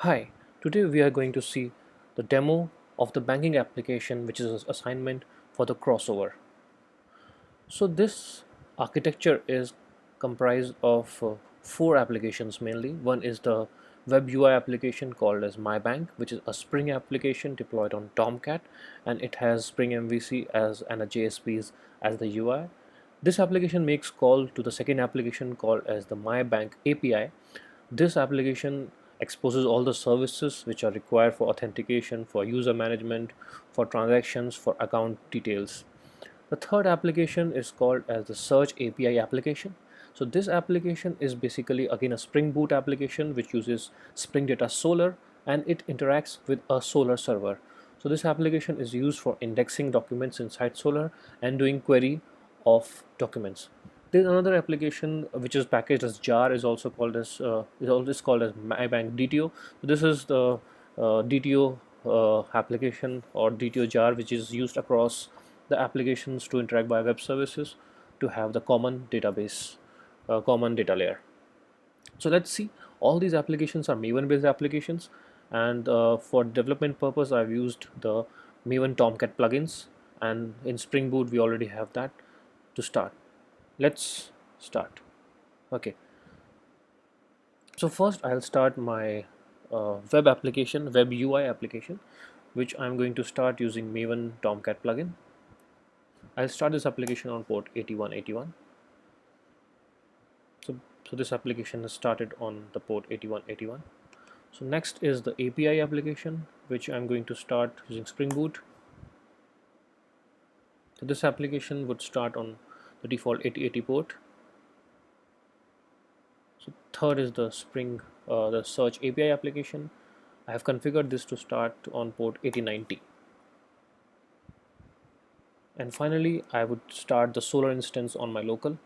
Hi, today we are going to see the demo of the banking application, which is an assignment for the crossover. So this architecture is comprised of four applications mainly. One is the web UI application called as Mybank, which is a Spring application deployed on Tomcat, and it has Spring MVC as and a JSPs as the UI. This application makes call to the second application called as the Mybank API. This application exposes all the services which are required for authentication, for user management, for transactions, for account details. The third application is called as the Search API application. So this application is basically again a Spring Boot application which uses Spring Data Solar, and it interacts with a Solar server. So this application is used for indexing documents inside Solar and doing query of documents. There's another application which is packaged as jar, is also called as MyBank DTO. So this is the DTO application or DTO jar, which is used across the applications to interact by web services to have the common database, common data layer. So let's see, all these applications are Maven based applications, and for development purpose I've used the Maven Tomcat plugins, and in Spring Boot we already have that. To start, let's start. Okay, so first I'll start my web application, web UI application, which I'm going to start using Maven Tomcat plugin. I'll start this application on port 8181. So this application is started on the port 8181. So next is the API application, which I'm going to start using Spring Boot. So this application would start on the default 8080 port. So third is the the Search API application. I have configured this to start on port 8090. And finally, I would start the Solar instance on my local.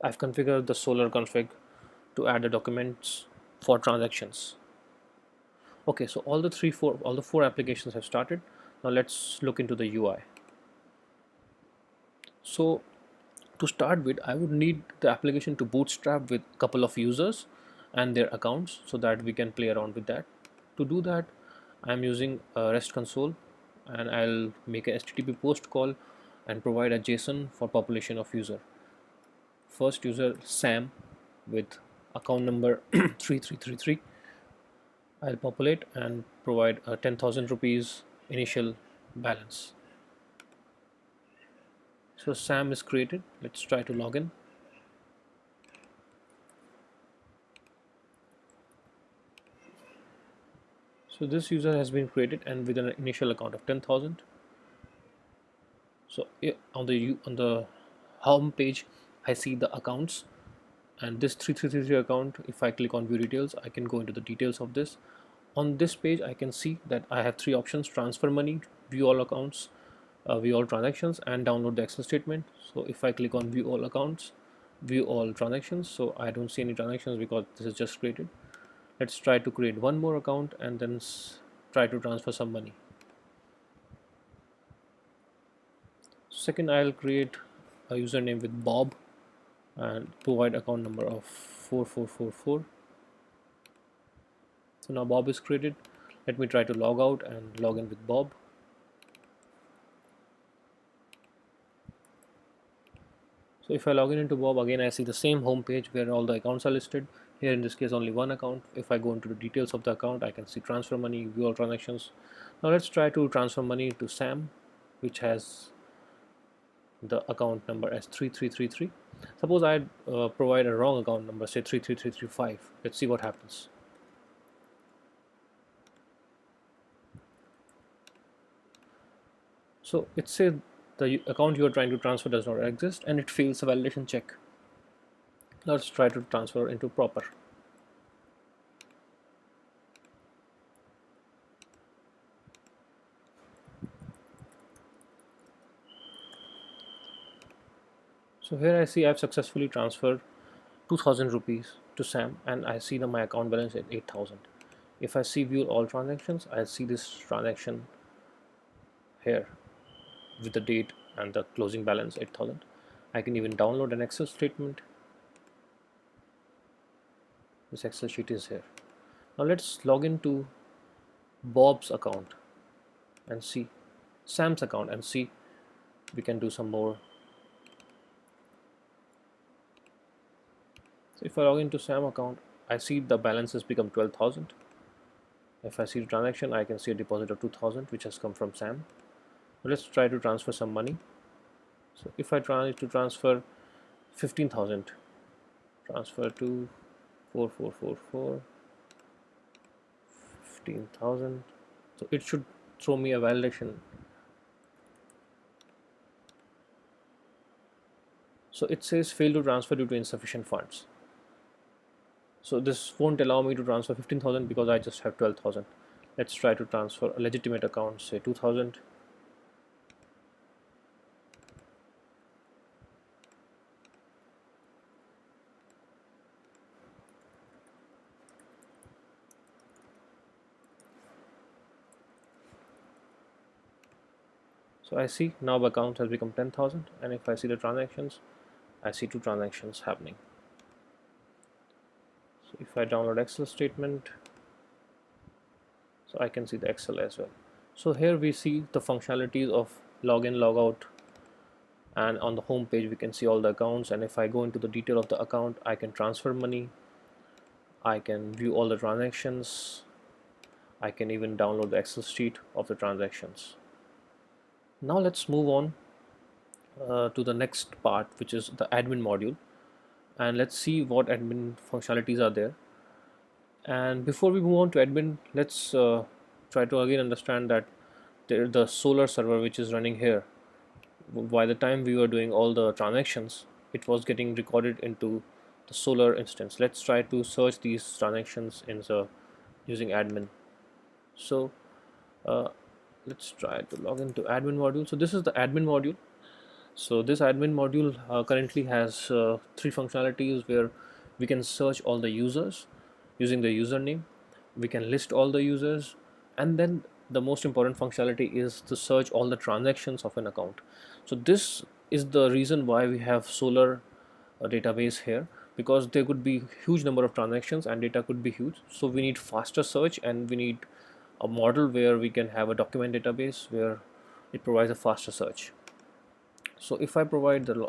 I've configured the Solar config to add the documents for transactions. Okay, so all the four applications have started. Now let's look into the UI. So to start with, I would need the application to bootstrap with a couple of users and their accounts so that we can play around with that. To do that, I'm using a REST console, and I'll make a HTTP post call and provide a JSON for population of user. First user Sam with account number 3333. I'll populate and provide a 10,000 rupees initial balance. So Sam is created. Let's try to log in. So this user has been created and with an initial account of 10,000. So on the home page, I see the accounts, and this 3333 account, if I click on view details, I can go into the details of this. On this page, I can see that I have three options: transfer money, view all accounts, view all transactions, and download the Excel statement. So if I click on view all accounts, view all transactions, so I don't see any transactions because this is just created. Let's try to create one more account and then try to transfer some money. Second, I'll create a username with Bob and provide account number of 4444. So now Bob is created. Let me try to log out and log in with Bob. So if I log in into Bob, again I see the same home page where all the accounts are listed. Here in this case only one account. If I go into the details of the account, I can see transfer money, view all transactions. Now let's try to transfer money to Sam, which has the account number as 3333. Suppose I provide a wrong account number, say 33335. Let's see what happens. So it says the account you are trying to transfer does not exist, and it fails a validation check. Let's try to transfer into proper. So here I see I've successfully transferred 2000 rupees to Sam, and I see that my account balance at 8000. If I see view all transactions, I see this transaction here with the date and the closing balance 8000. I can even download an Excel statement. This Excel sheet is here. Now let's log into Bob's account and see Sam's account and see we can do some more. So if I log into Sam account, I see the balance has become 12,000. If I see the transaction, I can see a deposit of 2,000 which has come from Sam. Let's try to transfer some money. So if I try to transfer 15,000, transfer to 4444, 15,000. So it should throw me a validation. So it says fail to transfer due to insufficient funds. So this won't allow me to transfer 15,000 because I just have 12,000. Let's try to transfer a legitimate account, say 2,000. So I see now the account has become 10,000, and if I see the transactions, I see 2 transactions happening. So if I download Excel statement, so I can see the Excel as well. So here we see the functionalities of login, logout, and on the home page we can see all the accounts, and if I go into the detail of the account, I can transfer money, I can view all the transactions, I can even download the Excel sheet of the transactions. Now let's move on to the next part, which is the admin module, and let's see what admin functionalities are there. And before we move on to admin, let's try to again understand that the Solar server which is running here, by the time we were doing all the transactions, it was getting recorded into the Solar instance. Let's try to search these transactions in using admin. So let's try to log into admin module. So this is the admin module. So this admin module currently has 3 functionalities where we can search all the users using the username, we can list all the users, and then the most important functionality is to search all the transactions of an account. So this is the reason why we have Solar database here, because there could be huge number of transactions and data could be huge. So we need faster search, and we need a model where we can have a document database where it provides a faster search. So if I provide the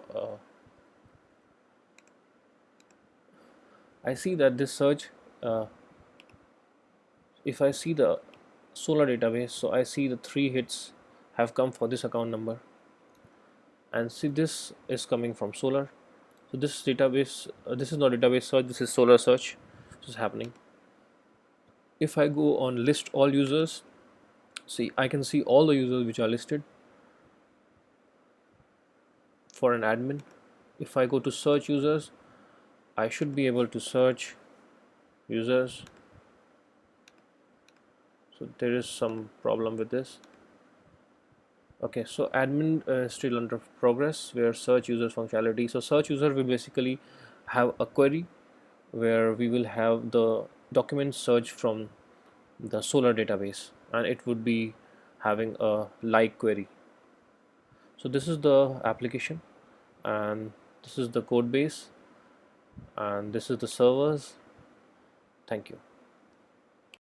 I see that this search, if I see the Solar database, so I see the 3 hits have come for this account number, and see this is coming from Solar. So this database, this is not database search, this is Solar search which is happening. If I go on list all users, see I can see all the users which are listed for an admin. If I go to search users, I should be able to search users. So there is some problem with this. Okay, so admin is still under progress, where search users functionality. So search user will basically have a query where we will have the document search from the Solar database, and it would be having a like query. So this is the application, and this is the code base, and this is the servers. Thank you.